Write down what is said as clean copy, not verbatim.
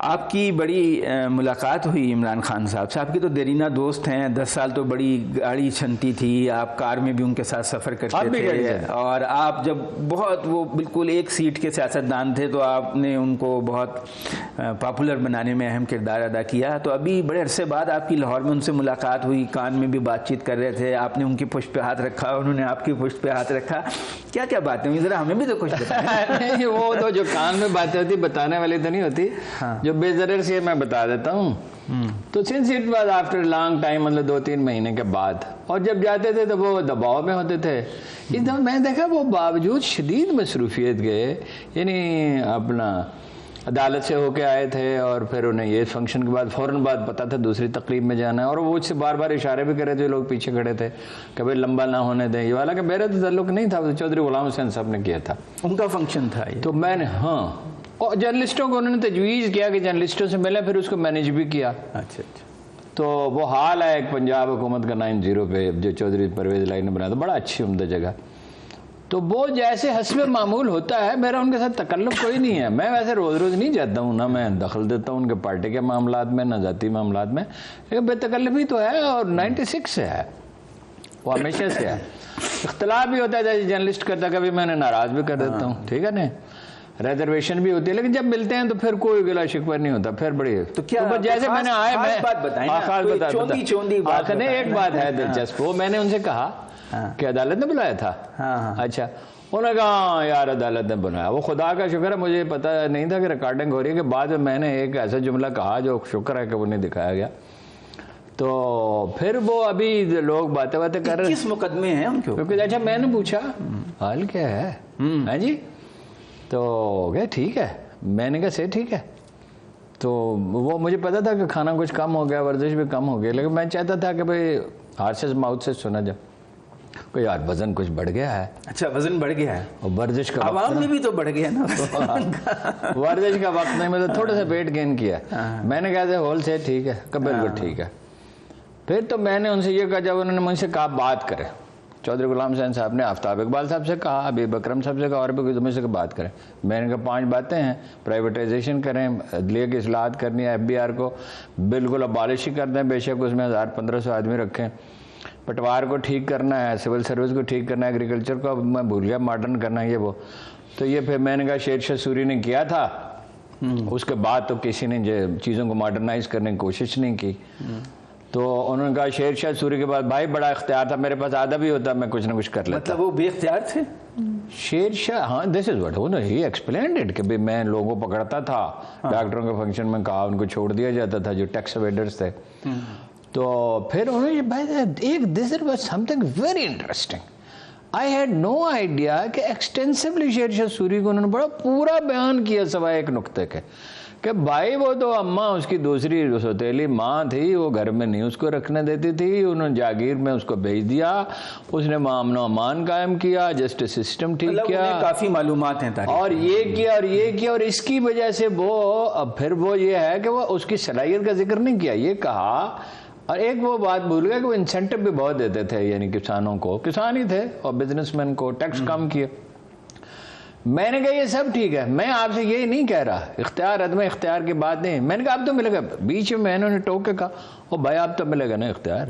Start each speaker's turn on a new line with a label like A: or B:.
A: آپ کی بڑی ملاقات ہوئی عمران خان صاحب سے. آپ کی تو دیرینہ دوست ہیں, 10 سال تو بڑی گاڑی چھنتی تھی, آپ کار میں بھی ان کے ساتھ سفر کرتے تھے, اور آپ جب بہت وہ بالکل ایک سیٹ کے سیاستدان تھے تو آپ نے ان کو بہت پاپولر بنانے میں اہم کردار ادا کیا. تو ابھی بڑے عرصے بعد آپ کی لاہور میں ان سے ملاقات ہوئی, کان میں بھی بات چیت کر رہے تھے, آپ نے ان کی پشت پہ ہاتھ رکھا, انہوں نے آپ کی پشت پہ ہاتھ رکھا. کیا کیا باتیں ہوئی, ذرا ہمیں بھی تو کچھ بتائیں.
B: وہ تو جو کان میں باتیں ہوتی بتانے والی تو نہیں ہوتی, جو بے ضرر سے میں بتا دیتا ہوں. تو since it was after long time, مطلب 2-3 مہینے کے بعد, اور جب جاتے تھے تو وہ دباؤ میں ہوتے تھے. اس دفعہ میں دیکھا وہ باوجود شدید مصروفیت گئے, یعنی اپنا عدالت سے ہو کے آئے تھے, اور پھر انہیں یہ فنکشن کے بعد فوراً بعد پتا تھا دوسری تقریب میں جانا ہے, اور وہ مجھ سے بار بار اشارے بھی کر رہے تھے, لوگ پیچھے کھڑے تھے کہ بھائی لمبا نہ ہونے دیں یہ والا, کہ میرا تو تعلق نہیں تھا, چودھری غلام حسین صاحب نے کیا تھا,
A: ان کا فنکشن تھا یہ.
B: تو میں نے اور جرنلسٹوں کو انہوں نے تجویز کیا کہ جرنلسٹوں سے ملے, پھر اس کو مینیج بھی کیا.
A: اچھا.
B: تو وہ حال ہے ایک پنجاب حکومت کا 90 پہ جو چودھری پرویز الہی نے بنایا تھا, بڑا اچھی عمدہ جگہ. تو وہ جیسے حسب معمول ہوتا ہے, میرا ان کے ساتھ تکلف کوئی نہیں ہے. میں ویسے روز روز نہیں جاتا ہوں, نہ میں دخل دیتا ہوں ان کے پارٹی کے معاملات میں, نہ ذاتی معاملات میں, لیکن بے تکلفی تو ہے, اور 96 سے ہے, وہ ہمیشہ سے ہے. اختلاف بھی ہوتا ہے جیسے جرنلسٹ کرتا, کبھی میں انہیں ناراض بھی کر دیتا ہوں, ٹھیک ہے نا, ریزرویشن بھی ہوتی ہے, لیکن جب ملتے ہیں تو پھر کوئی گلا شکوہ نہیں ہوتا. پھر بڑی
A: تو کیا
B: جیسے میں نے آئے, میں
A: بات بتائیں, چوندی بات
B: نہیں, ایک بات ہے دلچسپ, وہ میں نے ان سے کہا کہ عدالت نے بلایا تھا. اچھا, انہوں نے کہا یار عدالت نے بنایا. وہ خدا کا شکر ہے, مجھے پتا نہیں تھا کہ ریکارڈنگ ہو رہی ہے, کہ بعد میں نے ایک ایسا جملہ کہا جو شکر ہے کہ وہ نہیں دکھایا گیا. تو پھر وہ ابھی لوگ باتیں کر رہے,
A: کس مقدمے ہیں ان کے,
B: اچھا میں نے پوچھا حال کیا ہے, ہاں جی, تو کہ ٹھیک ہے, میں نے کہا سے ٹھیک ہے. تو وہ مجھے پتا تھا کہ کھانا کچھ کم ہو گیا, ورزش بھی کم ہو گیا, لیکن میں چاہتا تھا کہ بھئی ہارسز ماؤتھ سے سنا جائے کہ یار وزن کچھ بڑھ گیا ہے.
A: اچھا, وزن بڑھ گیا ہے,
B: اور ورزش کا
A: عوام میں بھی تو بڑھ گیا نا,
B: ورزش کا وقت نہیں, مطلب تھوڑا سا ویٹ گین کیا. میں نے کہا تھا ہول سے ٹھیک ہے, کہ بالکل ٹھیک ہے. پھر تو میں نے ان سے یہ کہا, جب انہوں نے مجھ سے کہا بات کرے, چودھری غلام حسین صاحب نے آفتاب اقبال صاحب سے کہا, حبیب اکرم صاحب سے کہا, اور بھی مجھ سے بات کریں. میں نے کہا 5 باتیں ہیں, پرائیویٹائزیشن کریں, عدلیہ کی اصلاحات کرنی ہے, FBR کو بالکل ابالش ہی کر دیں, بے شک اس میں 1000-1500 آدمی رکھیں, پٹوار کو ٹھیک کرنا ہے, سول سروس کو ٹھیک کرنا ہے, ایگریکلچر کو میں بھول گیا ماڈرن کرنا ہے, یہ وہ. تو یہ پھر میں نے کہا شیر شاہ سوری نے کیا تھا, اس کے بعد تو کسی نے چیزوں کو ماڈرنائز کرنے کی کوشش نہیں کی. تو انہوں نے کہا شیر شاہ سوری کے بعد بھائی بڑا اختیار تھا, میرے پاس آدھا بھی ہوتا میں کچھ نہ کچھ کر لیتا.
A: مطلب وہ بے اختیار تھے
B: شیر شاہ, ہاں this is what he explained it, کہ میں لوگوں پکڑتا تھا, ڈاکٹروں کے فنکشن میں کہا ان کو چھوڑ دیا جاتا تھا جو ٹیکس اویڈرز تھے. تو پھر انہوں نے this was some thing very interesting. I had no idea کہ ایکسٹینسولی شیر شاہ سوری کو انہوں نے بڑا پورا بیان کیا سوائے ایک نقطے کے, کہ بھائی وہ تو اماں اس کی دوسری سوتیلی ماں تھی, وہ گھر میں نہیں اس کو رکھنے دیتی تھی, انہوں نے جاگیر میں اس کو بھیج دیا, اس نے امن و امان قائم کیا, جسٹس سسٹم ٹھیک کیا,
A: کافی معلومات ہیں,
B: اور یہ کیا اور یہ کیا, اور اس کی وجہ سے وہ پھر وہ یہ ہے کہ وہ اس کی صلاحیت کا ذکر نہیں کیا, یہ کہا. اور ایک وہ بات بھول گیا کہ وہ انسینٹو بھی بہت دیتے تھے, یعنی کسانوں کو, کسان ہی تھے, اور بزنس مین کو ٹیکس کم کیے. میں نے کہا یہ سب ٹھیک ہے, میں آپ سے یہی نہیں کہہ رہا, اختیار عدم اختیار کی بات نہیں. میں نے کہا اب تو ملے گا, بیچ میں انہوں نے ٹوک کے کہا, او بھائی آپ تو ملے گا نا اختیار,